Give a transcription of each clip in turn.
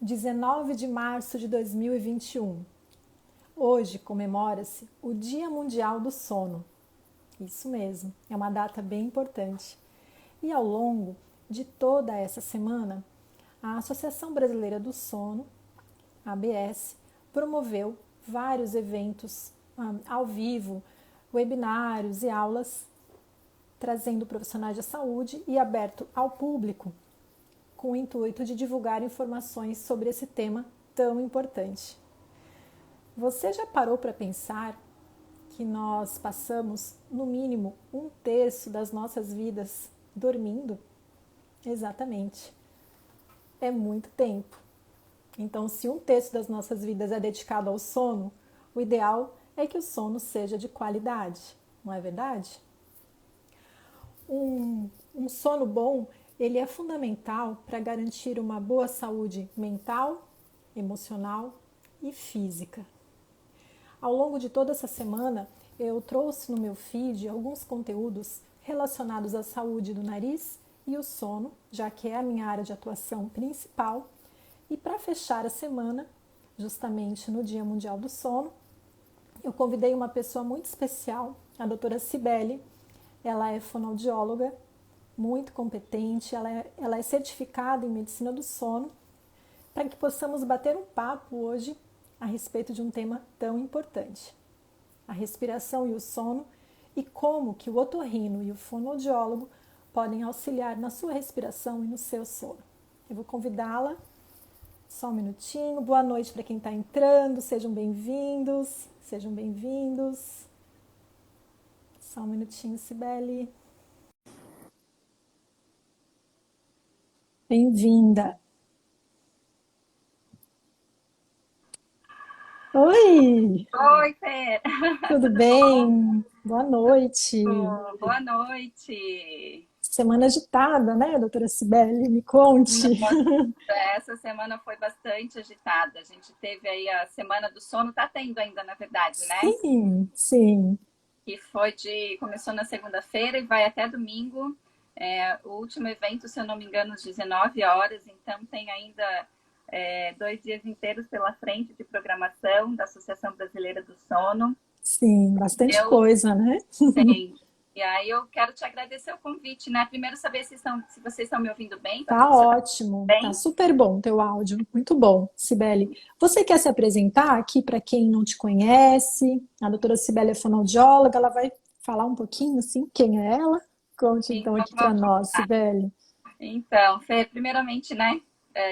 19 de março de 2021. Hoje comemora-se o Dia Mundial do Sono. Isso mesmo, é uma data bem importante. E ao longo de toda essa semana, a Associação Brasileira do Sono, a ABS, promoveu vários eventos ao vivo, webinários e aulas, trazendo profissionais de saúde e aberto ao público, com o intuito de divulgar informações sobre esse tema tão importante. Você já parou para pensar que nós passamos, no mínimo, 1/3 das nossas vidas dormindo? Exatamente. É muito tempo. Então, se 1/3 das nossas vidas é dedicado ao sono, o ideal é que o sono seja de qualidade, não é verdade? Um sono bom, ele é fundamental para garantir uma boa saúde mental, emocional e física. Ao longo de toda essa semana, eu trouxe no meu feed alguns conteúdos relacionados à saúde do nariz e o sono, já que é a minha área de atuação principal. E para fechar a semana, justamente no Dia Mundial do Sono, eu convidei uma pessoa muito especial, a doutora Cibele. Ela é fonoaudióloga, muito competente, ela é certificada em medicina do sono, para que possamos bater um papo hoje a respeito de um tema tão importante, a respiração e o sono, e como que o otorrino e o fonoaudiólogo podem auxiliar na sua respiração e no seu sono. Eu vou convidá-la, só um minutinho. Boa noite para quem está entrando, sejam bem-vindos, sejam bem-vindos. Só um minutinho, Cibele. Bem-vinda. Oi, Oi, Fer. tudo Tudo bom? bem? Boa noite. Boa noite. Semana agitada, né, doutora Cibele? Me conte. Nossa, essa semana foi bastante agitada. A gente teve aí a Semana do Sono, tá tendo ainda, na verdade, né? Sim, sim. Começou na segunda-feira e vai até domingo. O último evento, se eu não me engano, às 19 horas. Então tem ainda 2 dias inteiros pela frente de programação da Associação Brasileira do Sono. Sim, bastante Eu coisa, né? Sim. E aí eu quero te agradecer o convite, né? Primeiro saber se vocês estão me ouvindo bem, tá Tá tudo sonando ótimo, tá bem? super bom teu áudio, muito bom, Cibele. Você quer se apresentar aqui para quem não te conhece? A doutora Cibele é fonoaudióloga, ela vai falar um pouquinho, assim, quem é ela? Conte então Então, aqui para nós, Cibele. Fê, primeiramente, né?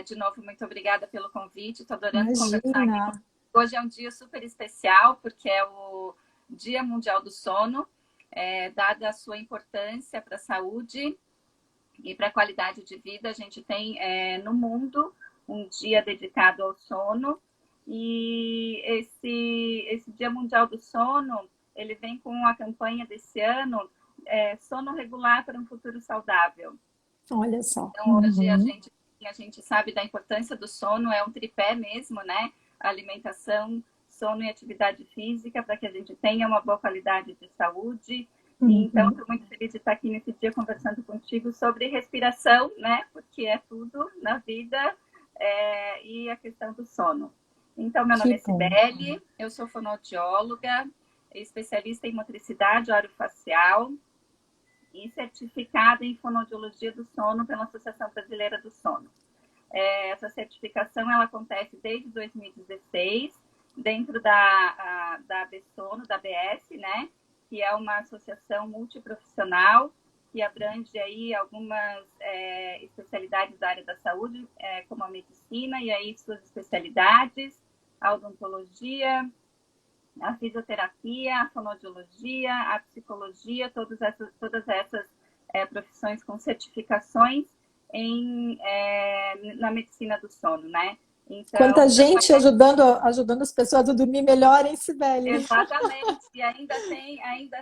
De novo, muito obrigada pelo convite. Estou adorando conversar Imagina. aqui com você. Hoje é um dia super especial, porque é o Dia Mundial do Sono, dada a sua importância para a saúde e para a qualidade de vida, a gente tem no mundo um dia dedicado ao sono. E esse Dia Mundial do Sono, ele vem com a campanha desse ano, Sono Regular para um Futuro Saudável. Olha só. Então, hoje Uhum. a gente sabe da importância do sono, é um tripé mesmo, né? Alimentação, sono e atividade física, para que a gente tenha uma boa qualidade de saúde. E, então, Uhum. estou muito feliz de estar aqui nesse dia conversando contigo sobre respiração, né? Porque é tudo na vida, e a questão do sono. Então, meu nome Que é bom. Cibele, eu sou fonoaudióloga, especialista em motricidade orofacial e certificada em fonoaudiologia do sono pela Associação Brasileira do Sono. Essa certificação ela acontece desde 2016, dentro da ABSono, da ABS, né? Que é uma associação multiprofissional que abrange aí algumas especialidades da área da saúde, como a medicina, e aí suas especialidades, a odontologia, a fisioterapia, a fonoaudiologia, a psicologia, todas essas profissões com certificações na medicina do sono, né? Quanta Então, gente ajudando as pessoas a dormir melhor, hein, Sibeli? exatamente. E ainda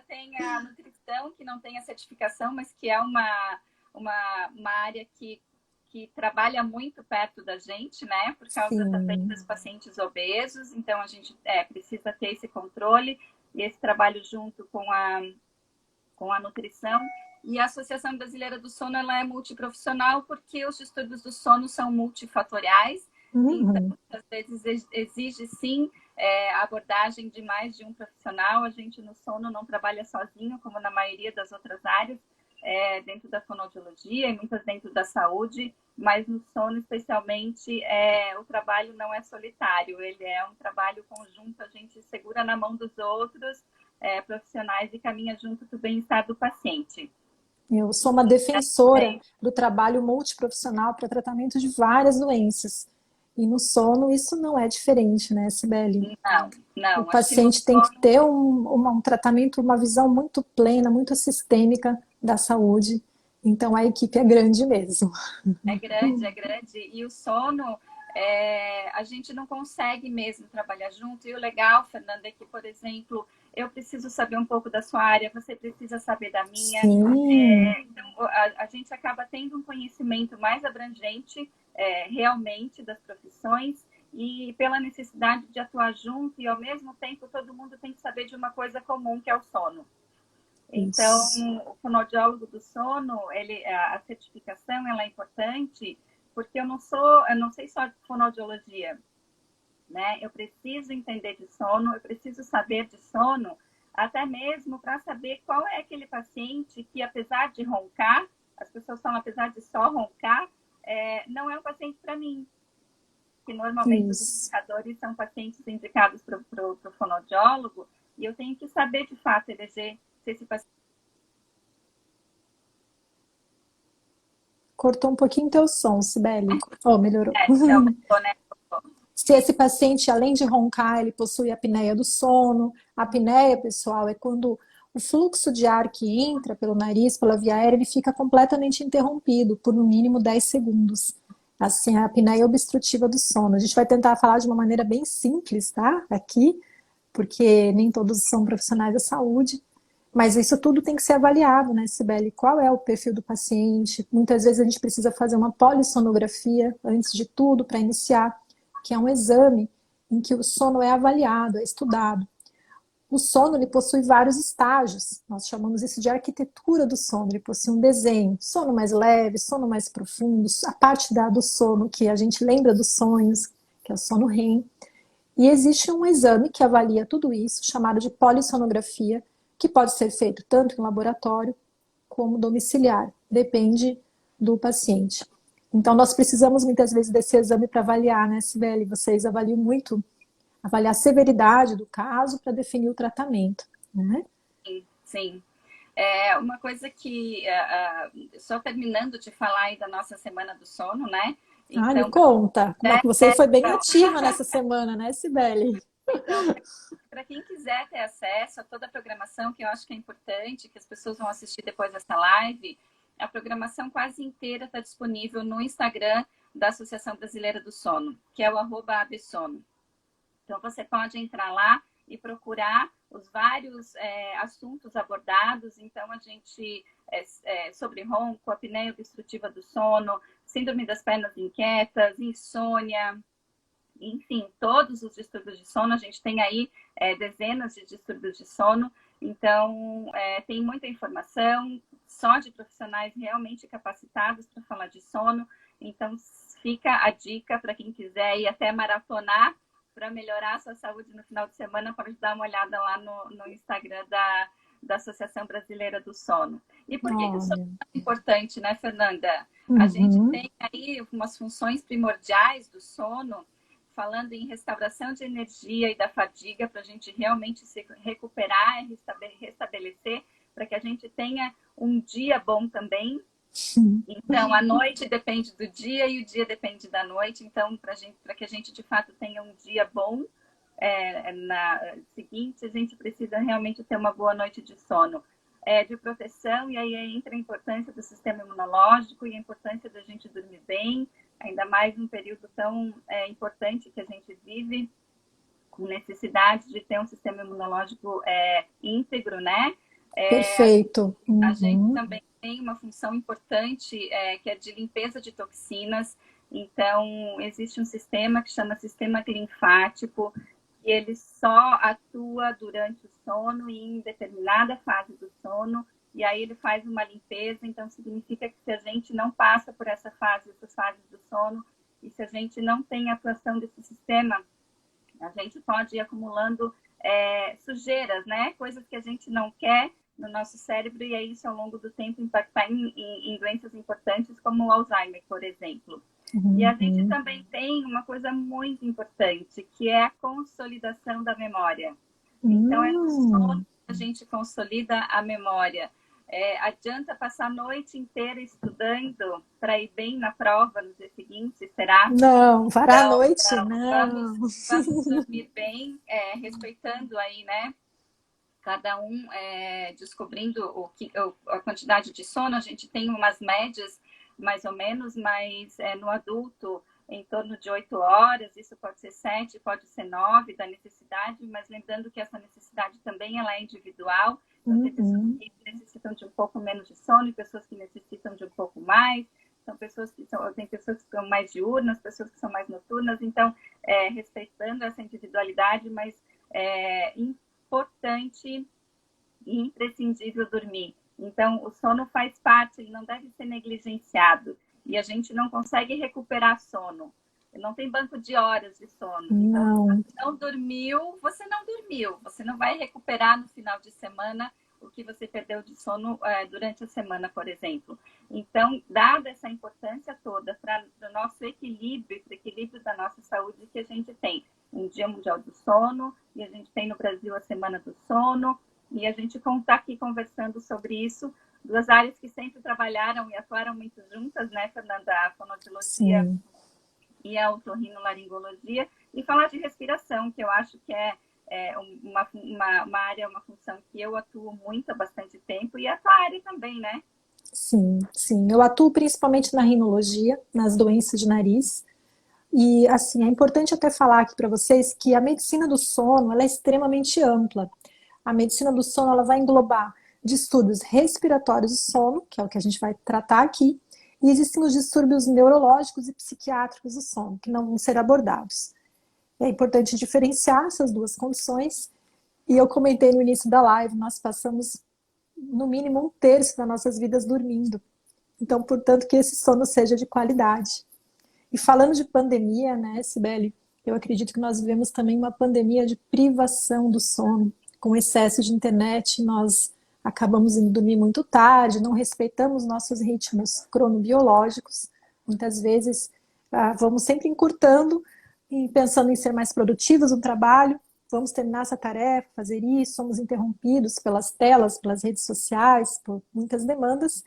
tem a nutrição, que não tem a certificação, mas que é uma área que trabalha muito perto da gente, né? Por causa também Sim, dos pacientes obesos. Então, a gente precisa ter esse controle e esse trabalho junto com a nutrição. E a Associação Brasileira do Sono ela é multiprofissional porque os distúrbios do sono são multifatoriais. Então, Uhum. às vezes exige sim a abordagem de mais de um profissional. A gente no sono não trabalha sozinho, como na maioria das outras áreas, dentro da fonoaudiologia e muitas dentro da saúde, mas no sono especialmente o trabalho não é solitário, ele é um trabalho conjunto, a gente segura na mão dos outros profissionais e caminha junto para o bem-estar do paciente. Eu sou uma defensora do trabalho multiprofissional para tratamento de várias doenças. E no sono isso não é diferente, né, Sibeli? Não, O não, acho que no paciente tem que sono ter um tratamento, uma visão muito plena, muito sistêmica da saúde. Então a equipe é grande mesmo. é grande, é grande. E o sono, a gente não consegue mesmo trabalhar junto. E o legal, Fernanda, é que, por exemplo, eu preciso saber um pouco da sua área, você precisa saber da minha. Sim, Então, a gente acaba tendo um conhecimento mais abrangente, realmente, das profissões. E pela necessidade de atuar junto, e ao mesmo tempo todo mundo tem que saber de uma coisa comum, que é o sono. Então, isso. o fonoaudiólogo do sono, a certificação ela é importante porque eu não sei só de fonoaudiologia, né? Eu preciso entender de sono, eu preciso saber de sono, até mesmo para saber qual é aquele paciente que, apesar de roncar, as pessoas falam, apesar de só roncar, não é um paciente para mim, que normalmente os Isso. indicadores são pacientes indicados para o fonoaudiólogo, e eu tenho que saber de fato eleger se esse paciente Cortou um pouquinho teu som, Sibeli. Oh, melhorou. aumentou, né? Se esse paciente, além de roncar, ele possui apneia do sono. A apneia, pessoal, é quando o fluxo de ar que entra pelo nariz, pela via aérea, ele fica completamente interrompido por no mínimo 10 segundos. Assim, a apneia obstrutiva do sono. A gente vai tentar falar de uma maneira bem simples, tá? Aqui, porque nem todos são profissionais da saúde. Mas isso tudo tem que ser avaliado, né, Sibeli? Qual é o perfil do paciente? Muitas vezes a gente precisa fazer uma polissonografia antes de tudo para iniciar, que é um exame em que o sono é avaliado, é estudado. O sono ele possui vários estágios. Nós chamamos isso de arquitetura do sono. Ele possui um desenho, sono mais leve, sono mais profundo, a parte do sono que a gente lembra dos sonhos, que é o sono REM. E existe um exame que avalia tudo isso, chamado de polissonografia, que pode ser feito tanto em laboratório como domiciliar, depende do paciente. Então, nós precisamos muitas vezes desse exame para avaliar, né, Sibeli? Vocês avaliam muito, avaliar a severidade do caso para definir o tratamento, né? Sim, sim. Uma coisa que, só terminando de falar aí da nossa Semana do Sono, né? Ah, me Então, conta, como é é, que você foi bem então, ativa nessa semana, né, Sibeli? então para quem quiser ter acesso a toda a programação, que eu acho que é importante, que as pessoas vão assistir depois dessa live, a programação quase inteira está disponível no Instagram da Associação Brasileira do Sono, que é o @absono. Então, você pode entrar lá e procurar os vários assuntos abordados. Então, a gente, sobre ronco, apneia obstrutiva do sono, síndrome das pernas inquietas, insônia, enfim, todos os distúrbios de sono. A gente tem aí dezenas de distúrbios de sono. Então, tem muita informação, só de profissionais realmente capacitados para falar de sono. Então, fica a dica para quem quiser ir até maratonar para melhorar a sua saúde no final de semana, pode dar uma olhada lá no Instagram da Associação Brasileira do Sono. E por que o sono Olha, é importante, né, Fernanda? A gente uhum, tem aí umas funções primordiais do sono, falando em restauração de energia e da fadiga, para a gente realmente se recuperar e restabelecer, para que a gente tenha um dia bom também. Então, a noite depende do dia e o dia depende da noite. Então, para que a gente de fato tenha um dia bom na seguinte, a gente precisa realmente ter uma boa noite de sono, de proteção. E aí entra a importância do sistema imunológico e a importância da gente dormir bem, ainda mais num período tão importante que a gente vive, com necessidade de ter um sistema imunológico íntegro, né? perfeito. A gente Uhum. também tem uma função importante que é de limpeza de toxinas. Então, existe um sistema que chama sistema linfático, que ele só atua durante o sono e em determinada fase do sono, e aí ele faz uma limpeza. Então, significa que se a gente não passa por essas fases do sono, e se a gente não tem atuação desse sistema, a gente pode ir acumulando sujeiras, né? Coisas que a gente não quer no nosso cérebro, e aí isso ao longo do tempo impactar em doenças importantes como o Alzheimer, por exemplo. E a gente também tem uma coisa muito importante, que é a consolidação da memória. Então, é no sono que a gente consolida a memória. Adianta passar a noite inteira estudando para ir bem na prova no dia seguinte, será? Não, varar a noite, não. Vamos dormir bem, respeitando aí, né? Cada um descobrindo a quantidade de sono. A gente tem umas médias, mais ou menos, mas no adulto, em torno de 8 horas, isso pode ser 7, pode ser 9 da necessidade, mas lembrando que essa necessidade também ela é individual. Então, tem pessoas que necessitam de um pouco menos de sono e pessoas que necessitam de um pouco mais. Tem pessoas que são mais diurnas, pessoas que são mais noturnas. Então, respeitando essa individualidade, mas importante e imprescindível dormir. Então, o sono faz parte, ele não deve ser negligenciado. E a gente não consegue recuperar sono. Não tem banco de horas de sono. Então, se você não dormiu, você não dormiu. Você não vai recuperar no final de semana o que você perdeu de sono durante a semana, por exemplo. Então, dada essa importância toda para o nosso equilíbrio, para o equilíbrio da nossa saúde, que a gente tem um Dia Mundial do Sono, e a gente tem no Brasil a Semana do Sono, e a gente está aqui conversando sobre isso, duas áreas que sempre trabalharam e atuaram muito juntas, né, Fernanda? A fonoaudiologia e a otorrinolaringologia, e falar de respiração, que eu acho que é uma área, uma função que eu atuo muito há bastante tempo, e a tua área também, né? Sim, sim. Eu atuo principalmente na rinologia, nas doenças de nariz. E, assim, é importante até falar aqui para vocês que a medicina do sono, ela é extremamente ampla. A medicina do sono, ela vai englobar distúrbios respiratórios do sono, que é o que a gente vai tratar aqui, e existem os distúrbios neurológicos e psiquiátricos do sono, que não vão ser abordados. É importante diferenciar essas duas condições, e eu comentei no início da live, nós passamos no mínimo 1/3 das nossas vidas dormindo. Então, portanto, que esse sono seja de qualidade. E falando de pandemia, né, Cibele, eu acredito que nós vivemos também uma pandemia de privação do sono. Com excesso de internet, nós acabamos indo dormir muito tarde, não respeitamos nossos ritmos cronobiológicos. Muitas vezes vamos sempre encurtando e pensando em ser mais produtivos no trabalho, vamos terminar essa tarefa, fazer isso, somos interrompidos pelas telas, pelas redes sociais, por muitas demandas,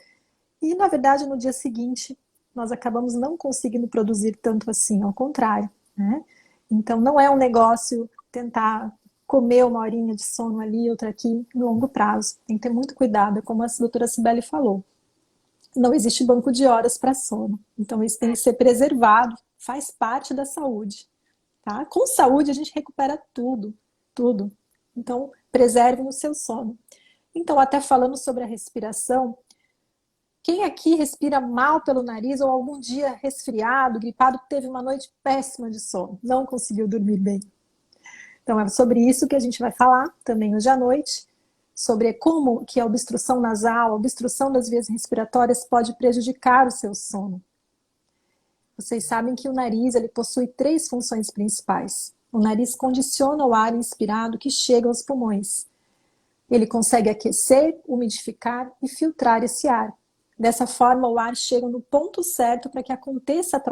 e na verdade no dia seguinte nós acabamos não conseguindo produzir tanto assim, ao contrário, né? Então não é um negócio tentar comer uma horinha de sono ali, outra aqui, no longo prazo. Tem que ter muito cuidado, como a doutora Cibele falou. Não existe banco de horas para sono. Então isso tem que ser preservado, faz parte da saúde. Tá? Com saúde a gente recupera tudo, tudo. Então preserve o seu sono. Então, até falando sobre a respiração, quem aqui respira mal pelo nariz ou algum dia resfriado, gripado, teve uma noite péssima de sono, não conseguiu dormir bem? Então é sobre isso que a gente vai falar também hoje à noite, sobre como que a obstrução nasal, a obstrução das vias respiratórias pode prejudicar o seu sono. Vocês sabem que o nariz ele possui 3 funções principais. O nariz condiciona o ar inspirado que chega aos pulmões. Ele consegue aquecer, umidificar e filtrar esse ar. Dessa forma, o ar chega no ponto certo para que aconteça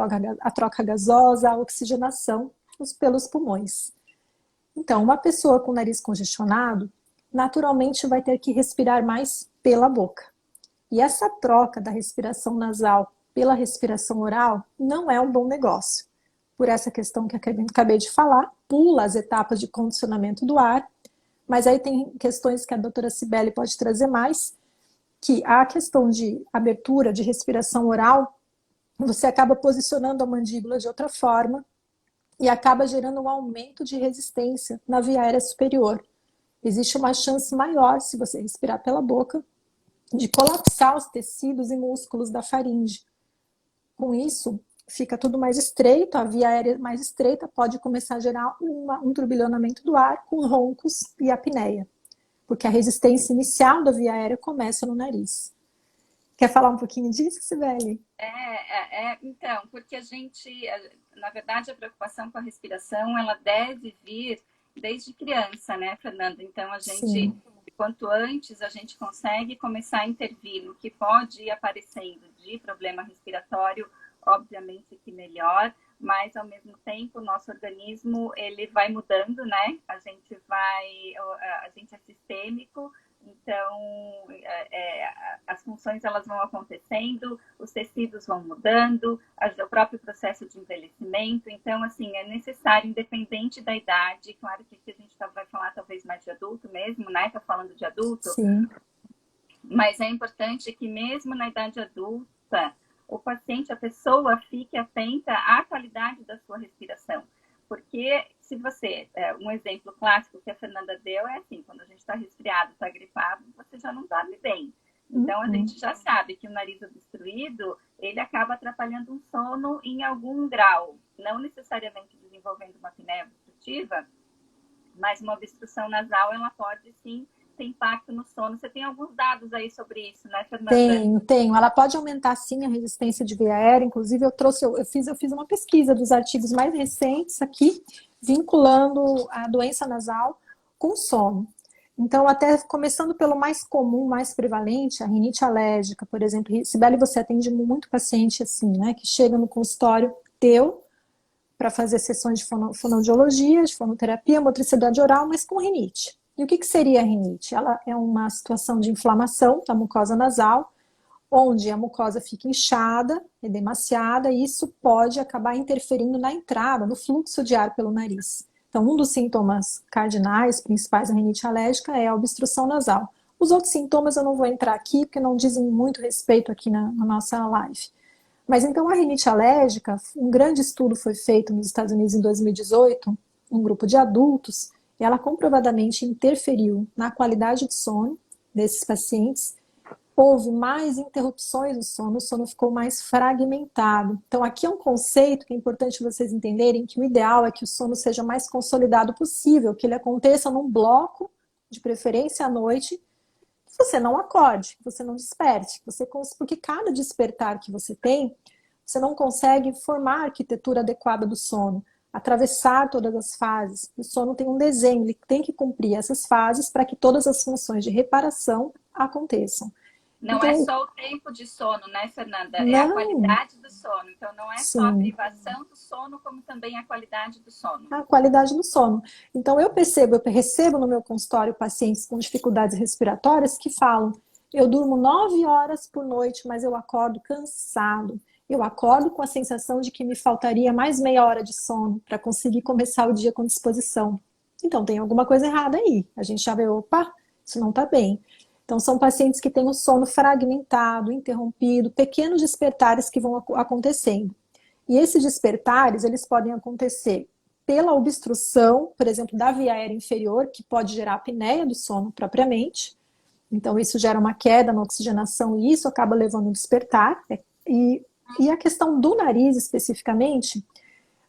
a troca gasosa, a oxigenação pelos pulmões. Então, uma pessoa com o nariz congestionado, naturalmente vai ter que respirar mais pela boca. E essa troca da respiração nasal pela respiração oral não é um bom negócio. Por essa questão que acabei de falar, pula as etapas de condicionamento do ar, mas aí tem questões que a doutora Cibele pode trazer mais, que a questão de abertura de respiração oral, você acaba posicionando a mandíbula de outra forma e acaba gerando um aumento de resistência na via aérea superior. Existe uma chance maior, se você respirar pela boca, de colapsar os tecidos e músculos da faringe. Com isso, fica tudo mais estreito, a via aérea mais estreita pode começar a gerar um turbilhonamento do ar com roncos e apneia, porque a resistência inicial da via aérea começa no nariz. Quer falar um pouquinho disso, Sibeli? Então, porque na verdade, a preocupação com a respiração, ela deve vir desde criança, né, Fernanda? Então, Sim, quanto antes a gente consegue começar a intervir no que pode ir aparecendo de problema respiratório, obviamente que melhor, mas ao mesmo tempo o nosso organismo ele vai mudando, né? A gente é sistêmico, então as funções elas vão acontecendo, os tecidos vão mudando, o próprio processo de envelhecimento. Então, assim, é necessário, independente da idade, claro que aqui a gente vai falar talvez mais de adulto mesmo, né? Tá falando de adulto, sim. mas é importante que mesmo na idade adulta, o paciente, a pessoa fique atenta à qualidade da sua respiração. Porque se você, um exemplo clássico que a Fernanda deu é assim, quando a gente está resfriado, está gripado, você já não dorme bem. Então, a Uhum. gente já sabe que o nariz obstruído, ele acaba atrapalhando um sono em algum grau. Não necessariamente desenvolvendo uma apneia obstrutiva, mas uma obstrução nasal, ela pode sim ter impacto no sono. Você tem alguns dados aí sobre isso, né, Fernanda? Tenho, tenho. Ela pode aumentar sim a resistência de via aérea. Inclusive, eu fiz uma pesquisa dos artigos mais recentes aqui, vinculando a doença nasal com sono. Então, até começando pelo mais comum, mais prevalente, a rinite alérgica, por exemplo. Sibeli, você atende muito paciente assim, né? Que chega no consultório teu para fazer sessões de fonoaudiologia, de fonoterapia, motricidade oral, mas com rinite. E o que seria a rinite? Ela é uma situação de inflamação da mucosa nasal, onde a mucosa fica inchada, edemaciada, e isso pode acabar interferindo na entrada, no fluxo de ar pelo nariz. Então, um dos sintomas cardinais, principais da rinite alérgica é a obstrução nasal. Os outros sintomas eu não vou entrar aqui, porque não dizem muito respeito aqui na nossa live. Mas então a rinite alérgica, um grande estudo foi feito nos Estados Unidos em 2018, um grupo de adultos, e ela comprovadamente interferiu na qualidade de sono desses pacientes. Houve mais interrupções no sono, o sono ficou mais fragmentado. Então, aqui é um conceito que é importante vocês entenderem que o ideal é que o sono seja mais consolidado possível, que ele aconteça num bloco, de preferência à noite, que você não acorde, que você não desperte, porque cada despertar que você tem, você não consegue formar a arquitetura adequada do sono, atravessar todas as fases. O sono tem um desenho, ele tem que cumprir essas fases para que todas as funções de reparação aconteçam. Não é Então, só o tempo de sono, né, Fernanda? É a não, qualidade do sono. Então, não é só a sim, privação do sono, como também a qualidade do sono. a qualidade do sono. Então, eu recebo no meu consultório pacientes com dificuldades respiratórias que falam: eu durmo 9 horas por noite, mas eu acordo cansado. Eu acordo com a sensação de que me faltaria mais meia hora de sono para conseguir começar o dia com disposição. Então, tem alguma coisa errada aí. A gente já vê, opa, isso não está bem. Então, são pacientes que têm o sono fragmentado, interrompido, pequenos despertares que vão acontecendo. E esses despertares, eles podem acontecer pela obstrução, por exemplo, da via aérea inferior, que pode gerar apneia do sono propriamente. Então, isso gera uma queda na oxigenação e isso acaba levando a despertar. E a questão do nariz, especificamente,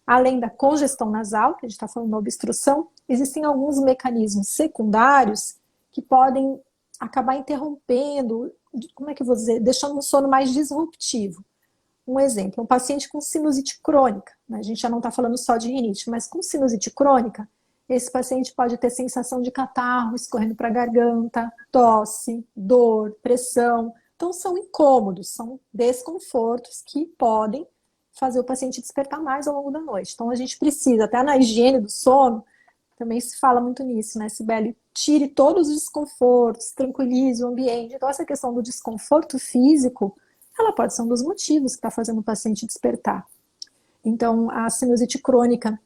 além da congestão nasal, que a gente está falando da obstrução, existem alguns mecanismos secundários que podem acabar interrompendo, como é que eu vou dizer, deixando um sono mais disruptivo. Um exemplo, um paciente com sinusite crônica, né? A gente já não está falando só de rinite, mas com sinusite crônica, esse paciente pode ter sensação de catarro escorrendo para a garganta, tosse, dor, pressão. Então, são incômodos, são desconfortos que podem fazer o paciente despertar mais ao longo da noite. Então, a gente precisa, até na higiene do sono, também se fala muito nisso, né, Sibeli? Tire todos os desconfortos, tranquilize o ambiente. Então, essa questão do desconforto físico, ela pode ser um dos motivos que está fazendo o paciente despertar. Então, a sinusite crônica,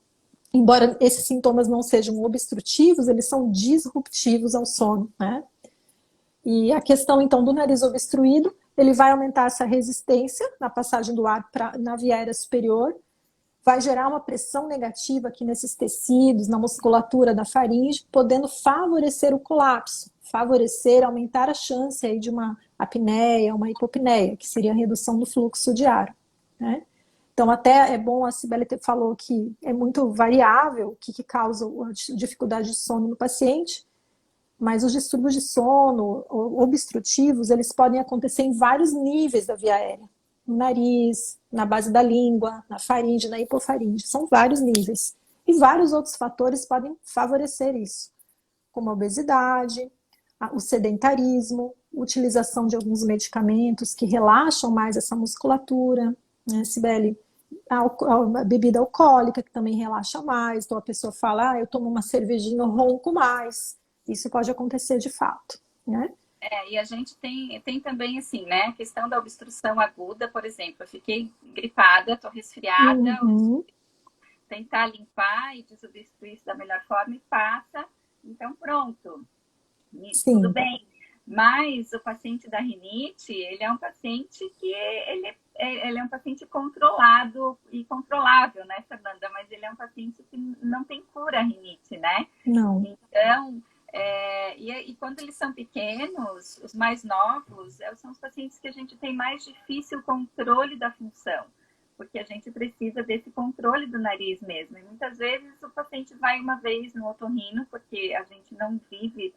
embora esses sintomas não sejam obstrutivos, eles são disruptivos ao sono, né? E a questão, então, do nariz obstruído, ele vai aumentar essa resistência na passagem do ar na via aérea superior, vai gerar uma pressão negativa aqui nesses tecidos, na musculatura da faringe, podendo favorecer o colapso, aumentar a chance aí de uma apneia, uma hipopneia, que seria a redução do fluxo de ar, né? Então, até é bom, a Sibeli falou que é muito variável o que causa a dificuldade de sono no paciente, Mas os distúrbios de sono obstrutivos, eles podem acontecer em vários níveis da via aérea. No nariz, na base da língua, na faringe, na hipofaringe. São vários níveis. E vários outros fatores podem favorecer isso, como a obesidade, o sedentarismo, a utilização de alguns medicamentos que relaxam mais essa musculatura, né, Cibele? A bebida alcoólica, que também relaxa mais. Então a pessoa fala, eu tomo uma cervejinha, eu ronco mais. Isso pode acontecer de fato, né? E a gente tem também, assim, né, a questão da obstrução aguda, por exemplo. Eu fiquei gripada, estou resfriada, tentar limpar e desobstruir isso da melhor forma e passa. Então, pronto, tudo bem. Mas o paciente da rinite, ele é um paciente que ele é um paciente controlado e controlável, né, Fernanda? Mas ele é um paciente que não tem cura a rinite, né? Não. Então, e quando eles são pequenos, os mais novos, são os pacientes que a gente tem mais difícil controle da função, porque a gente precisa desse controle do nariz mesmo. E muitas vezes o paciente vai uma vez no otorrino, porque a gente não vive,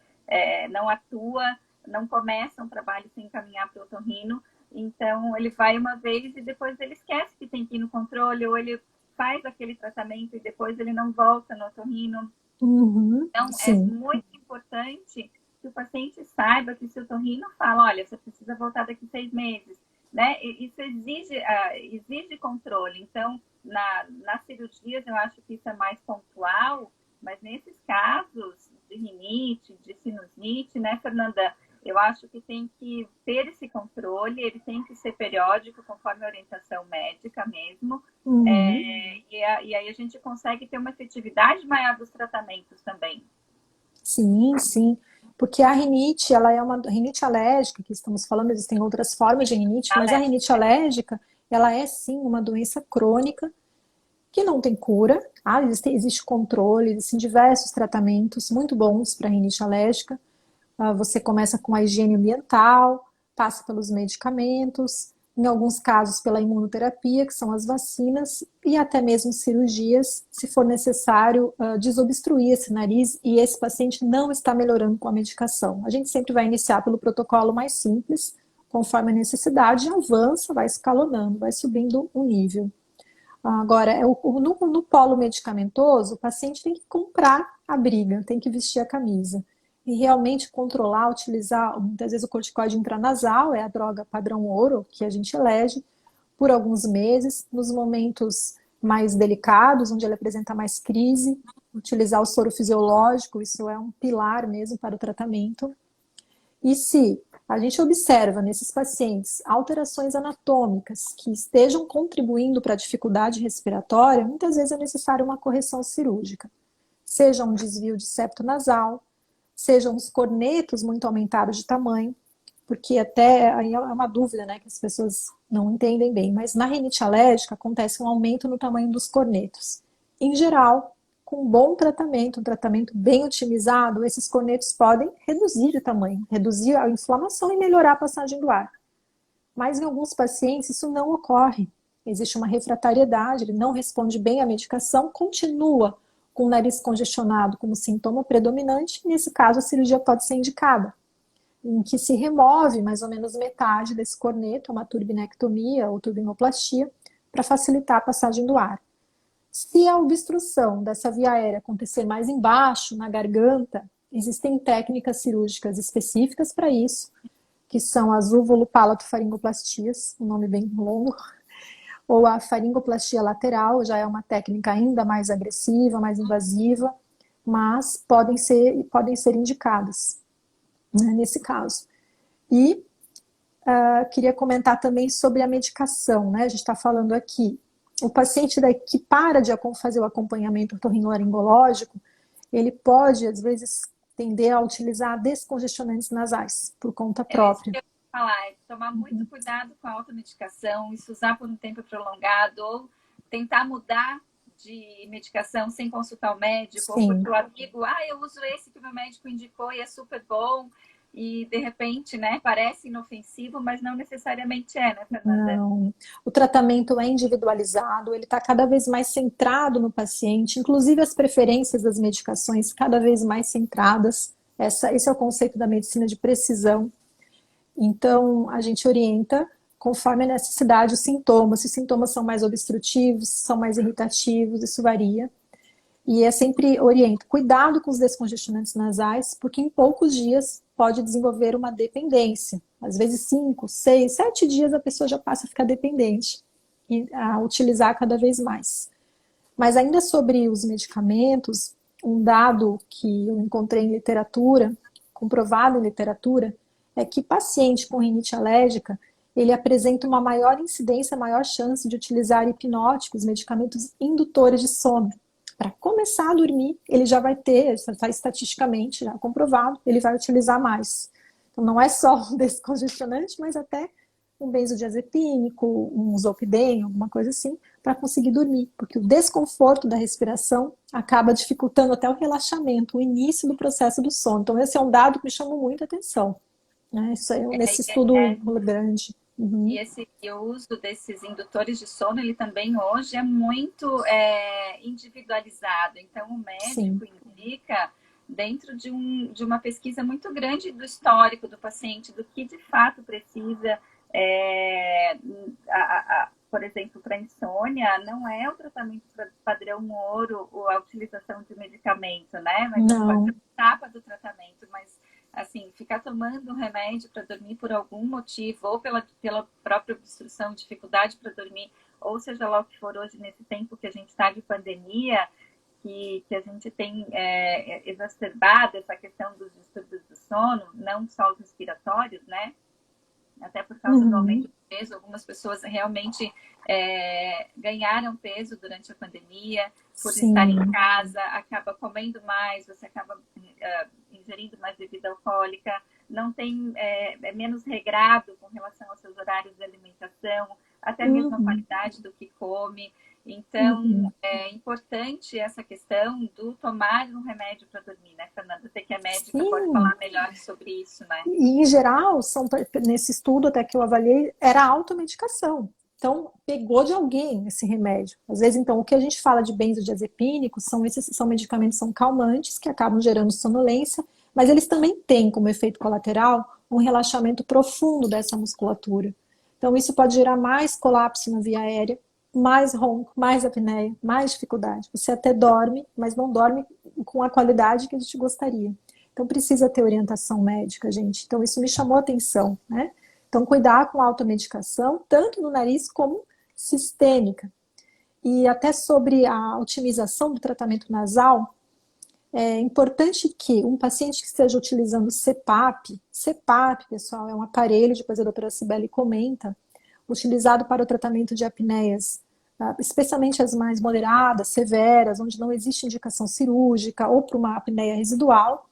não atua, não começa um trabalho sem caminhar para o otorrino. Então, ele vai uma vez e depois ele esquece que tem que ir no controle, ou ele faz aquele tratamento e depois ele não volta no otorrino. Então, sim. É muito importante que o paciente saiba que se o otorrino fala, olha, você precisa voltar daqui 6 meses, né? Isso exige controle. Então, nas cirurgias, eu acho que isso é mais pontual, mas nesses casos de rinite, de sinusite, né, Fernanda? Eu acho que tem que ter esse controle, ele tem que ser periódico, conforme a orientação médica mesmo. E aí a gente consegue ter uma efetividade maior dos tratamentos também. Sim, sim. Porque a rinite, ela é uma rinite alérgica, que estamos falando, existem outras formas de rinite, mas a rinite alérgica, ela é sim uma doença crônica que não tem cura. Existe controle, existem diversos tratamentos muito bons para rinite alérgica. Você começa com a higiene ambiental, passa pelos medicamentos, em alguns casos pela imunoterapia, que são as vacinas, e até mesmo cirurgias, se for necessário desobstruir esse nariz e esse paciente não está melhorando com a medicação. A gente sempre vai iniciar pelo protocolo mais simples, conforme a necessidade, avança, vai escalonando, vai subindo o nível. Agora, no polo medicamentoso, o paciente tem que comprar a briga, tem que vestir a camisa. E realmente controlar, utilizar, muitas vezes o corticoide intranasal é a droga padrão ouro que a gente elege por alguns meses, nos momentos mais delicados, onde ele apresenta mais crise, utilizar o soro fisiológico, isso é um pilar mesmo para o tratamento. E se a gente observa nesses pacientes alterações anatômicas que estejam contribuindo para a dificuldade respiratória, muitas vezes é necessária uma correção cirúrgica. Seja um desvio de septo nasal, sejam os cornetos muito aumentados de tamanho, porque até aí é uma dúvida, né, que as pessoas não entendem bem, mas na rinite alérgica acontece um aumento no tamanho dos cornetos. Em geral, com um bom tratamento, um tratamento bem otimizado, esses cornetos podem reduzir de tamanho, reduzir a inflamação e melhorar a passagem do ar. Mas em alguns pacientes isso não ocorre. Existe uma refratariedade, ele não responde bem à medicação, continua com o nariz congestionado como sintoma predominante, nesse caso a cirurgia pode ser indicada, em que se remove mais ou menos metade desse corneto, uma turbinectomia ou turbinoplastia, para facilitar a passagem do ar. Se a obstrução dessa via aérea acontecer mais embaixo, na garganta, existem técnicas cirúrgicas específicas para isso, que são as uvulopalatofaringoplastias, um nome bem longo, ou a faringoplastia lateral, já é uma técnica ainda mais agressiva, mais invasiva, mas podem ser indicadas, né, nesse caso. E queria comentar também sobre a medicação, né? A gente está falando aqui, o paciente que para de fazer o acompanhamento otorrinolaringológico, ele pode, às vezes, tender a utilizar descongestionantes nasais, por conta própria. Falar, tomar muito cuidado com a automedicação, isso usar por um tempo prolongado, ou tentar mudar de medicação sem consultar o médico, Sim. ou porque o amigo, eu uso esse que o meu médico indicou e é super bom, e de repente, né, parece inofensivo, mas não necessariamente é, né, Fernanda? Não. O tratamento é individualizado, ele está cada vez mais centrado no paciente, inclusive as preferências das medicações cada vez mais centradas Esse é o conceito da medicina de precisão. Então, a gente orienta conforme a necessidade os sintomas. Se os sintomas são mais obstrutivos, são mais irritativos, isso varia. E é sempre oriento, cuidado com os descongestionantes nasais, porque em poucos dias pode desenvolver uma dependência. Às vezes 5, 6, 7 dias a pessoa já passa a ficar dependente e a utilizar cada vez mais. Mas ainda sobre os medicamentos, um dado que eu encontrei em literatura, comprovado em literatura, é que paciente com rinite alérgica, ele apresenta uma maior incidência, maior chance de utilizar hipnóticos, medicamentos indutores de sono. Para começar a dormir, ele já vai ter, está estatisticamente já comprovado, ele vai utilizar mais. Então não é só um descongestionante, mas até um benzodiazepínico, um zolpidem, alguma coisa assim, para conseguir dormir, porque o desconforto da respiração acaba dificultando até o relaxamento, o início do processo do sono. Então esse é um dado que me chamou muita atenção, né? Isso aí nesse estudo grande. Uhum. E o uso desses indutores de sono, ele também hoje é muito individualizado. Então, o médico Sim. indica dentro de uma pesquisa muito grande do histórico do paciente, do que de fato precisa, por exemplo, para insônia, não é o tratamento padrão ouro ou a utilização de medicamento, né? Mas não. Pode ser uma etapa do tratamento, mas assim, ficar tomando um remédio para dormir por algum motivo, ou pela própria obstrução, dificuldade para dormir, ou seja lá o que for hoje, nesse tempo que a gente está de pandemia, que a gente tem exacerbado essa questão dos distúrbios do sono, não só os respiratórios, né? Até por causa do aumento do peso, algumas pessoas realmente ganharam peso durante a pandemia, por Sim. estar em casa, acaba comendo mais, você acaba ingerindo mais bebida alcoólica, não tem, é menos regrado com relação aos seus horários de alimentação, até mesmo a qualidade do que come. Então, é importante essa questão do tomar um remédio para dormir, né, Fernanda? Você que é médica Sim. pode falar melhor sobre isso, né? E, em geral, nesse estudo até que eu avaliei, era automedicação. Então, pegou de alguém esse remédio. Às vezes, então, o que a gente fala de benzodiazepínicos são medicamentos, são calmantes, que acabam gerando sonolência, mas eles também têm como efeito colateral um relaxamento profundo dessa musculatura. Então, isso pode gerar mais colapso na via aérea, mais ronco, mais apneia, mais dificuldade. Você até dorme, mas não dorme com a qualidade que a gente gostaria. Então, precisa ter orientação médica, gente. Então, isso me chamou a atenção, né? Então, cuidar com a automedicação, tanto no nariz como sistêmica. E até sobre a otimização do tratamento nasal, é importante que um paciente que esteja utilizando CPAP, pessoal, é um aparelho, depois a doutora Cibele comenta, utilizado para o tratamento de apneias, especialmente as mais moderadas, severas, onde não existe indicação cirúrgica, ou para uma apneia residual.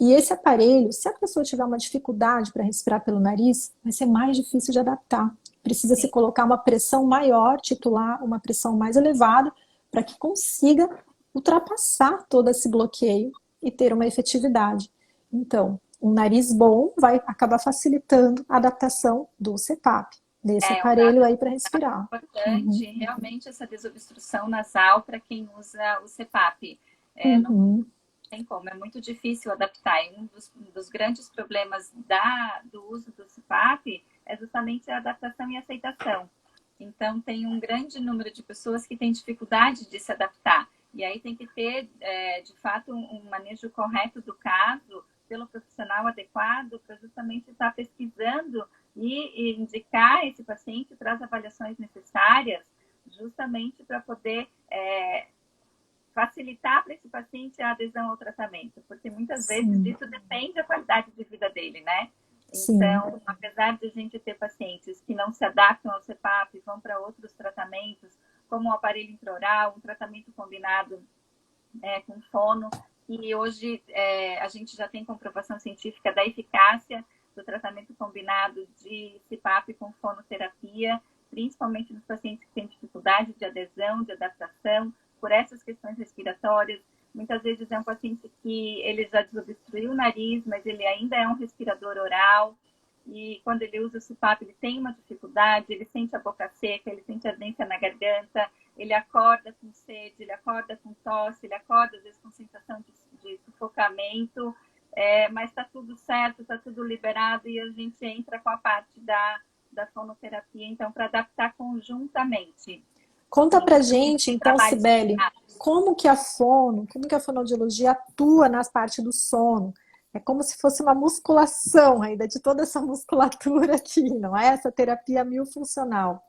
E esse aparelho, se a pessoa tiver uma dificuldade para respirar pelo nariz, vai ser mais difícil de adaptar. Precisa se colocar uma pressão maior, titular, uma pressão mais elevada, para que consiga ultrapassar todo esse bloqueio e ter uma efetividade. Então, um nariz bom vai acabar facilitando a adaptação do CPAP, desse aparelho aí para respirar. É importante, realmente, essa desobstrução nasal para quem usa o CPAP. Não tem como, é muito difícil adaptar. E um dos grandes problemas do uso do CPAP é justamente a adaptação e aceitação. Então, tem um grande número de pessoas que têm dificuldade de se adaptar. E aí tem que ter, de fato, um manejo correto do caso pelo profissional adequado para justamente estar pesquisando e indicar esse paciente para as avaliações necessárias, justamente para poder facilitar para esse paciente a adesão ao tratamento, porque muitas vezes disso depende da qualidade de vida dele, né? Então, apesar de a gente ter pacientes que não se adaptam ao CPAP, vão para outros tratamentos, como o aparelho intraoral, um tratamento combinado com fono, e hoje a gente já tem comprovação científica da eficácia do tratamento combinado de CPAP com fonoterapia, principalmente nos pacientes que têm dificuldade de adesão, de adaptação, por essas questões respiratórias. Muitas vezes é um paciente que ele já desobstruiu o nariz, mas ele ainda é um respirador oral, e quando ele usa o CPAP, ele tem uma dificuldade, ele sente a boca seca, ele sente ardência na garganta, ele acorda com sede, ele acorda com tosse, ele acorda às vezes com sensação de sufocamento, mas está tudo certo, está tudo liberado e a gente entra com a parte da fonoterapia, então, para adaptar conjuntamente. Conta pra gente, então, Trabalho Cibele, como que a fonoaudiologia atua nas partes do sono? É como se fosse uma musculação ainda de toda essa musculatura aqui, não é? Essa terapia miofuncional.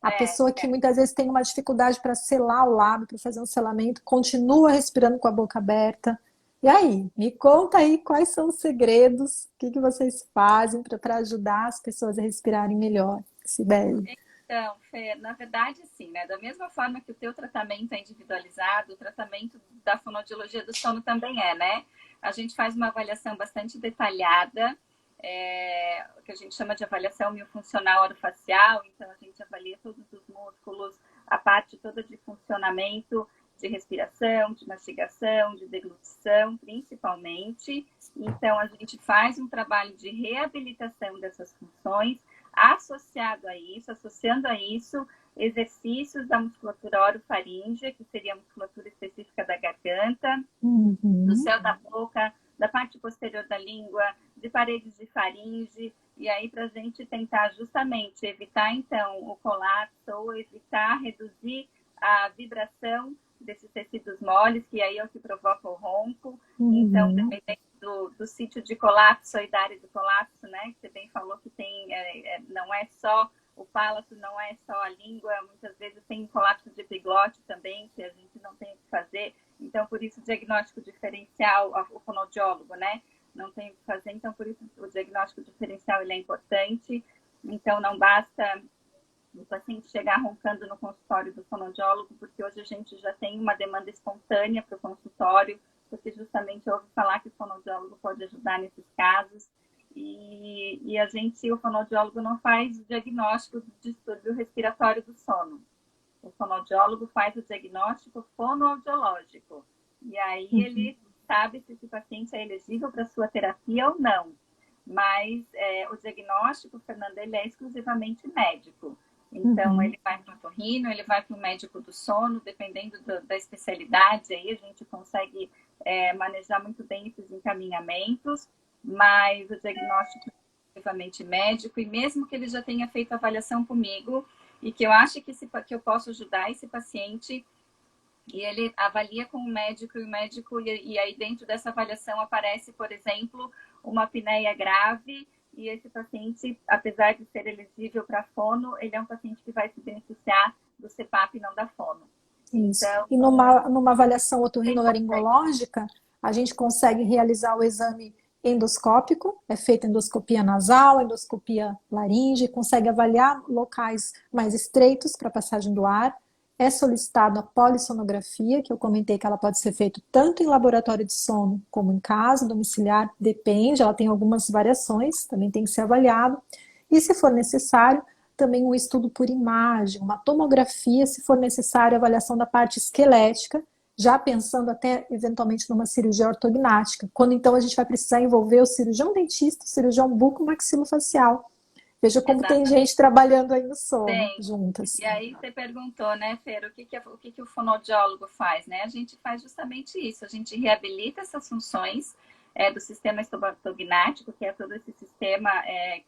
A é, pessoa que muitas vezes tem uma dificuldade para selar o lábio, para fazer um selamento, continua respirando com a boca aberta. E aí, me conta aí quais são os segredos, o que que vocês fazem para ajudar as pessoas a respirarem melhor, Cibele? Então, Fê, na verdade, sim, né? Da mesma forma que o teu tratamento é individualizado, o tratamento da fonoaudiologia do sono também é, né? A gente faz uma avaliação bastante detalhada, o que a gente chama de avaliação miofuncional orofacial, então a gente avalia todos os músculos, a parte toda de funcionamento, de respiração, de mastigação, de deglutição, principalmente. Então, a gente faz um trabalho de reabilitação dessas funções, associando a isso, exercícios da musculatura orofaríngea, que seria a musculatura específica da garganta, do Uhum, céu da boca, da parte posterior da língua, de paredes de faringe, e aí para a gente tentar justamente evitar, então, o colapso ou evitar reduzir a vibração desses tecidos moles, que aí é o que provoca o ronco. Então, uhum. dependendo do sítio de colapso, ou da área do colapso, né, que você bem falou que tem, não é só o palato, não é só a língua, muitas vezes tem colapso de epiglote também, que a gente não tem o que fazer. Então, por isso o diagnóstico diferencial, o fonoaudiólogo, né, não tem o que fazer, então por isso o diagnóstico diferencial ele é importante. Então, não basta o paciente chegar roncando no consultório do fonoaudiólogo, porque hoje a gente já tem uma demanda espontânea para o consultório, porque justamente ouve falar que o fonoaudiólogo pode ajudar nesses casos. E o fonoaudiólogo não faz o diagnóstico do distúrbio respiratório do sono. O fonoaudiólogo faz o diagnóstico fonoaudiológico. E aí ele sabe se esse paciente é elegível para sua terapia ou não. Mas o diagnóstico, Fernanda, ele é exclusivamente médico. Então, Uhum. ele vai para o otorrino, ele vai para o médico do sono, dependendo da especialidade, aí a gente consegue manejar muito bem esses encaminhamentos, mas o diagnóstico é exclusivamente médico, e mesmo que ele já tenha feito a avaliação comigo, e que eu acho que eu posso ajudar esse paciente, e ele avalia com o médico, e aí dentro dessa avaliação aparece, por exemplo, uma apneia grave, e esse paciente, apesar de ser elegível para fono, ele é um paciente que vai se beneficiar do CPAP e não da fono. Isso. Então, E numa avaliação é importante. otorrinolaringológica, a gente consegue realizar o exame endoscópico, é feita endoscopia nasal, endoscopia laringe, consegue avaliar locais mais estreitos para a passagem do ar. É solicitado a polissonografia, que eu comentei que ela pode ser feita tanto em laboratório de sono como em casa, domiciliar, depende, ela tem algumas variações, também tem que ser avaliado. E se for necessário, também um estudo por imagem, uma tomografia, se for necessário, avaliação da parte esquelética, já pensando até eventualmente numa cirurgia ortognática, quando então a gente vai precisar envolver o cirurgião dentista, o cirurgião bucomaxilofacial. Veja como tem Exatamente. gente trabalhando aí no sono Tem. juntas. E aí você perguntou, né, Fer, o que o fonoaudiólogo faz, né? A gente faz justamente isso, a gente reabilita essas funções do sistema estomatognático, que é todo esse sistema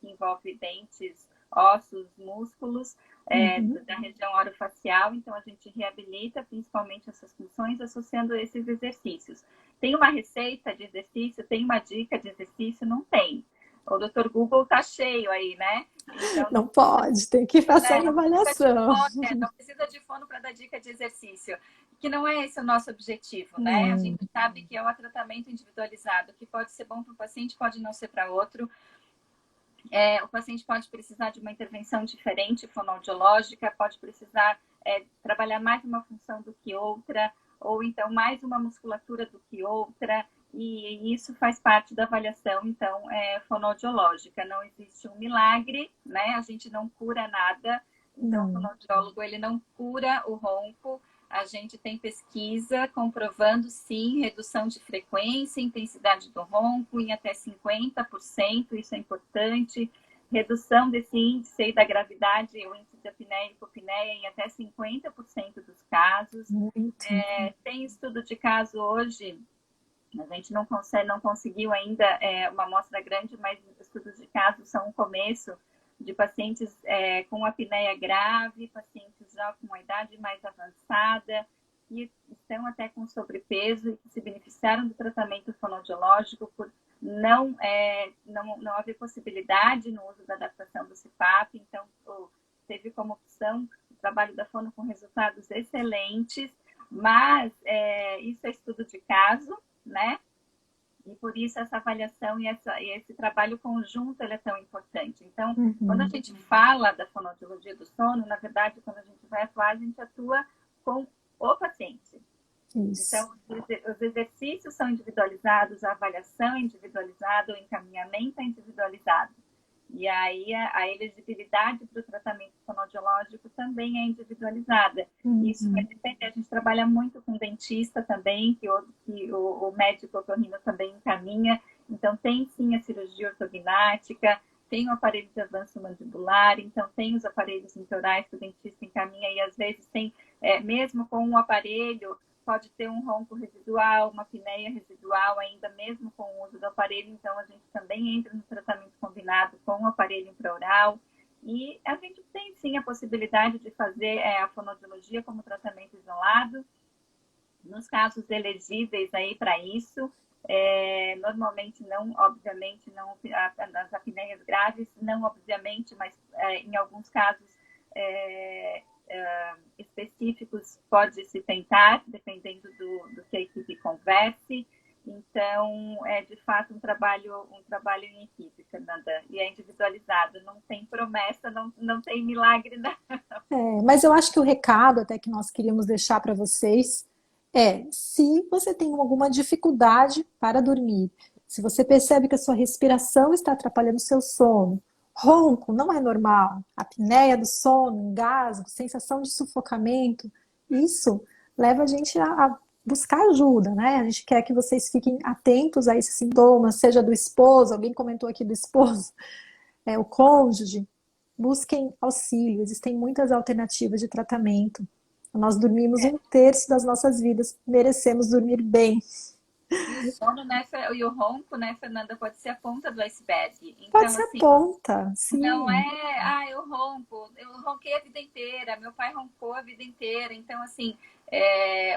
que envolve dentes, ossos, músculos, Uhum. da região orofacial, então a gente reabilita principalmente essas funções associando esses exercícios. Tem uma receita de exercício, tem uma dica de exercício? Não tem. O Dr. Google tá cheio aí, né? Então, Não pode, tem que passar em não precisa de avaliação. fono, não precisa de fono para dar dica de exercício, que não é esse o nosso objetivo, né? A Não, gente sabe que é um tratamento individualizado, que pode ser bom para o paciente, pode não ser para outro. O paciente pode precisar de uma intervenção diferente, fonoaudiológica, pode precisar trabalhar mais uma função do que outra, ou então mais uma musculatura do que outra, e isso faz parte da avaliação, então, fonoaudiológica. Não existe um milagre, né? A gente não cura nada, então o não. fonoaudiólogo ele não cura o ronco. A gente tem pesquisa comprovando, sim, redução de frequência e intensidade do ronco em até 50%, isso é importante. Redução desse índice aí da gravidade, o índice de apneia e hipopneia em até 50% dos casos. Muito. Tem estudo de caso hoje A gente não conseguiu ainda uma amostra grande, mas estudos de casos são um começo de pacientes com apneia grave, pacientes já com uma idade mais avançada, que estão até com sobrepeso e que se beneficiaram do tratamento fonoaudiológico por não haver possibilidade no uso da adaptação do CPAP, então teve como opção o trabalho da fono com resultados excelentes, mas isso é estudo de caso, né? E por isso essa avaliação e esse trabalho conjunto ele é tão importante. Então, quando a gente fala da fonoaudiologia do sono, na verdade, quando a gente vai atuar, a gente atua com o paciente. Isso. Então, os exercícios são individualizados, a avaliação é individualizada, o encaminhamento é individualizado. E aí a elegibilidade para o tratamento fonoaudiológico também é individualizada. Isso vai depender, a gente trabalha muito com dentista também, que o médico otorrino também encaminha. Então tem sim a cirurgia ortognática, tem o aparelho de avanço mandibular, então tem os aparelhos intraorais que o dentista encaminha e às vezes tem, mesmo com um aparelho, pode ter um ronco residual, uma apneia residual, ainda mesmo com o uso do aparelho. Então, a gente também entra no tratamento combinado com o aparelho intraoral. E a gente tem, sim, a possibilidade de fazer a fonoaudiologia como tratamento isolado, nos casos elegíveis aí para isso. Normalmente não, obviamente, não, nas apneias graves, não, obviamente, mas em alguns casos específicos pode-se tentar, dependendo do que a equipe converse. Então, é de fato um trabalho em equipe, Fernanda, e é individualizado, não tem promessa, não tem milagre, não. Mas eu acho que o recado até que nós queríamos deixar para vocês se você tem alguma dificuldade para dormir, se você percebe que a sua respiração está atrapalhando o seu sono, ronco não é normal, apneia do sono, engasgo, sensação de sufocamento, isso leva a gente a buscar ajuda, né? A gente quer que vocês fiquem atentos a esses sintomas, seja do esposo, alguém comentou aqui do esposo, o cônjuge, busquem auxílio, existem muitas alternativas de tratamento. Nós dormimos 1/3 das nossas vidas, merecemos dormir bem. E o sono, né, e o ronco, né, Fernanda, pode ser a ponta do iceberg. Pode Então, ser a assim, ponta, sim. não eu ronquei a vida inteira, meu pai roncou a vida inteira. Então, assim,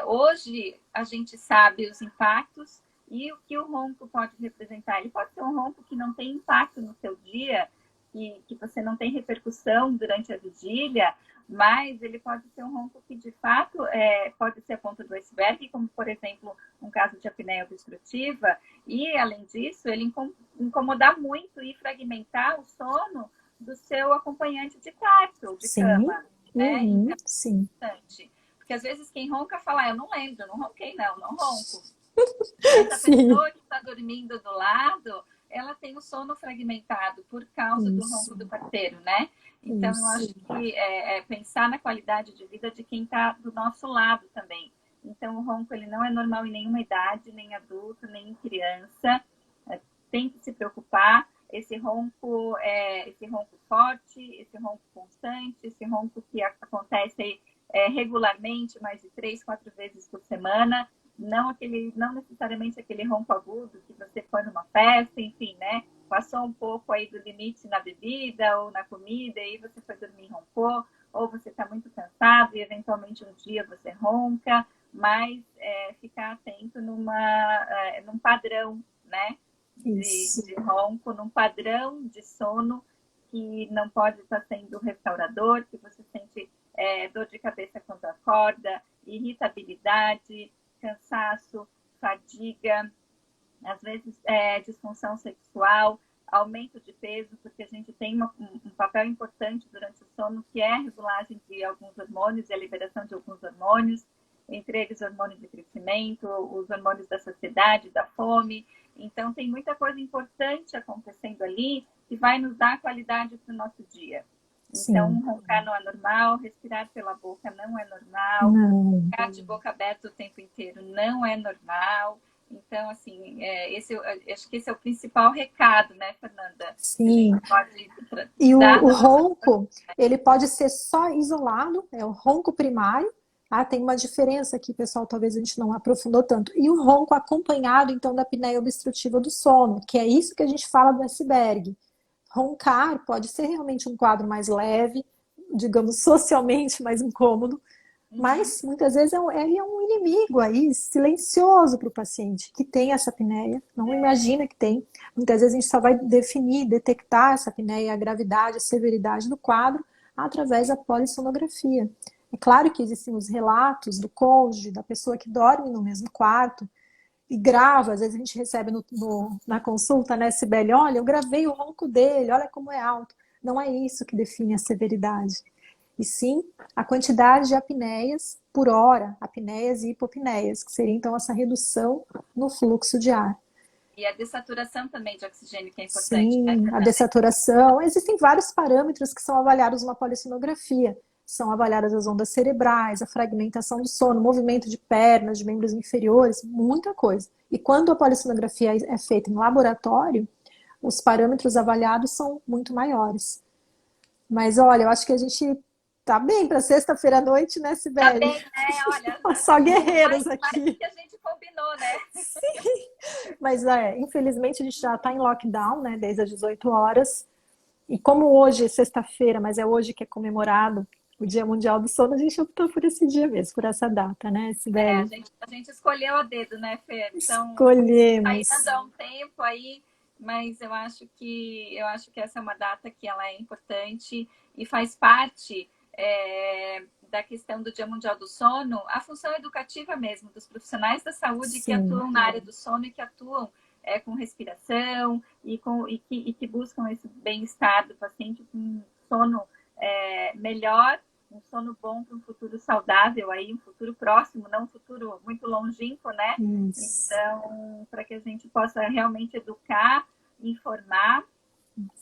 hoje a gente sabe os impactos e o que o ronco pode representar. Ele pode ser um ronco que não tem impacto no seu dia, que você não tem repercussão durante a vigília, mas ele pode ser um ronco que, de fato, pode ser a ponta do iceberg, como, por exemplo, um caso de apneia obstrutiva, e, além disso, ele incomodar muito e fragmentar o sono do seu acompanhante de quarto, de cama. Né? Então, sim. Porque, às vezes, quem ronca fala, eu não lembro, não ronquei, não ronco. Essa pessoa que está dormindo do lado, ela tem o sono fragmentado por causa do ronco do parceiro, né? Então, eu acho que pensar na qualidade de vida de quem está do nosso lado também. Então, o ronco ele não é normal em nenhuma idade, nem adulto, nem em criança. Tem que se preocupar. Esse ronco forte, esse ronco constante, esse ronco que acontece regularmente, mais de 3, 4 vezes por semana. Não necessariamente aquele ronco agudo que você foi numa festa, enfim, né? Passou um pouco aí do limite na bebida ou na comida, e aí você foi dormir e roncou, ou você está muito cansado e eventualmente um dia você ronca, mas ficar atento num padrão, né? De ronco, num padrão de sono que não pode estar sendo restaurador, que você sente dor de cabeça quando acorda, irritabilidade, cansaço, fadiga, às vezes disfunção sexual, aumento de peso, porque a gente tem um papel importante durante o sono, que é a regulagem de alguns hormônios e a liberação de alguns hormônios, entre eles hormônios de crescimento, os hormônios da saciedade, da fome. Então, tem muita coisa importante acontecendo ali que vai nos dar qualidade para o nosso dia. Então, roncar não é normal, respirar pela boca não é normal, ficar de boca aberta o tempo inteiro não é normal. Então, assim, acho que esse é o principal recado, né, Fernanda? Sim. E o ronco, ele pode ser só isolado, é o ronco primário, Ah, tem uma diferença aqui, pessoal, talvez a gente não aprofundou tanto. E o ronco acompanhado, então, da apneia obstrutiva do sono, que é isso que a gente fala do iceberg. Roncar pode ser realmente um quadro mais leve, digamos, socialmente mais incômodo, Uhum. mas muitas vezes ele é um inimigo aí, silencioso para o paciente que tem essa apneia, não imagina que tem. Muitas vezes a gente só vai definir, detectar essa apneia, a gravidade, a severidade do quadro, através da polissonografia. É claro que existem os relatos do cônjuge, da pessoa que dorme no mesmo quarto, e grava, às vezes a gente recebe na consulta, né, Sibeli, olha, eu gravei o ronco dele, olha como é alto. Não é isso que define a severidade, e sim a quantidade de apneias por hora, apneias e hipopneias, que seria então essa redução no fluxo de ar. E a dessaturação também de oxigênio, que é importante, né, Sim, a Fernanda? dessaturação. Existem vários parâmetros que são avaliados numa polissonografia. São avaliadas as ondas cerebrais, a fragmentação do sono, movimento de pernas, de membros inferiores, muita coisa. E quando a polissonografia é feita em laboratório, os parâmetros avaliados são muito maiores. Mas olha, eu acho que a gente tá bem para sexta-feira à noite, né, Tá Sibeli? bem, né? Olha, Só mais, guerreiros mais do aqui. que a gente combinou, né? Mas infelizmente a gente já está em lockdown, né, desde as 18 horas. E como hoje é sexta-feira, mas é hoje que é comemorado o Dia Mundial do Sono, a gente optou por esse dia mesmo, por essa data, né, É, Sibeli? a gente escolheu a dedo, né, Fer? Então, tá Escolhemos. indo há um tempo aí, mas eu acho que essa é uma data que ela é importante e faz parte da questão do Dia Mundial do Sono, a função educativa mesmo dos profissionais da saúde que Sim, atuam na área do sono e que atuam com respiração e que buscam esse bem-estar do paciente com sono melhor, um sono bom para um futuro saudável aí, um futuro próximo, não um futuro muito longínquo, né? isso. Então, para que a gente possa realmente educar, informar,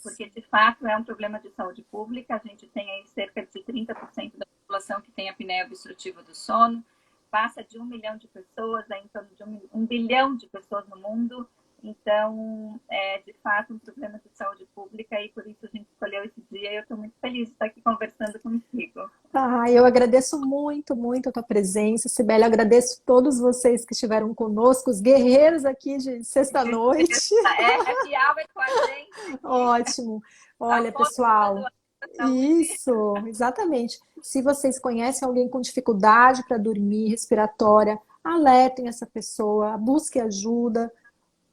porque de fato é um problema de saúde pública. A gente tem aí cerca de 30% da população que tem apneia obstrutiva do sono, passa de 1 milhão de pessoas, em torno de 1 bilhão de pessoas no mundo. Então, é de fato um problema de saúde pública e por isso a gente escolheu esse dia e eu estou muito feliz de estar aqui conversando contigo. Ah, eu agradeço muito, muito a tua presença, Sibeli. Eu agradeço todos vocês que estiveram conosco, os guerreiros aqui de sexta-noite. Happy hour com a gente aqui, Ótimo. a Olha, fórmula pessoal, da saúde. isso, exatamente. Se vocês conhecem alguém com dificuldade para dormir, respiratória, alertem essa pessoa, busque ajuda,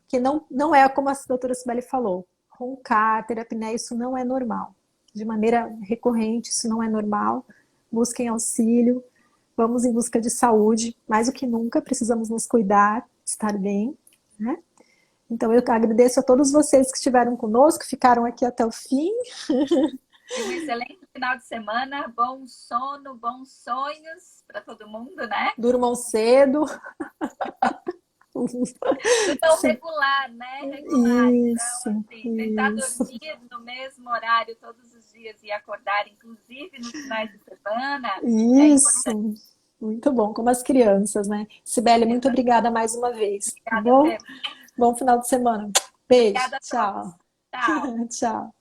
que não é como a doutora Sibeli falou. Roncar, ter apneia, isso não é normal. De maneira recorrente, isso não é normal. Busquem auxílio, vamos em busca de saúde. Mais do que nunca, precisamos nos cuidar, estar bem, né? Então, eu agradeço a todos vocês que estiveram conosco, ficaram aqui até o fim. E um excelente final de semana, bom sono, bons sonhos para todo mundo, né? Durmam cedo. Então, regular, né? Regular. Então, Isso, assim, tentar isso, dormir no mesmo horário todos os dias e acordar, inclusive nos finais de semana, é importante. isso. Muito bom, como as crianças, né? Sibeli, muito obrigada mais uma vez, tá Obrigada, bom? Fê. Bom final de semana. Beijo, Obrigada a todos. tchau. Tchau. Tchau.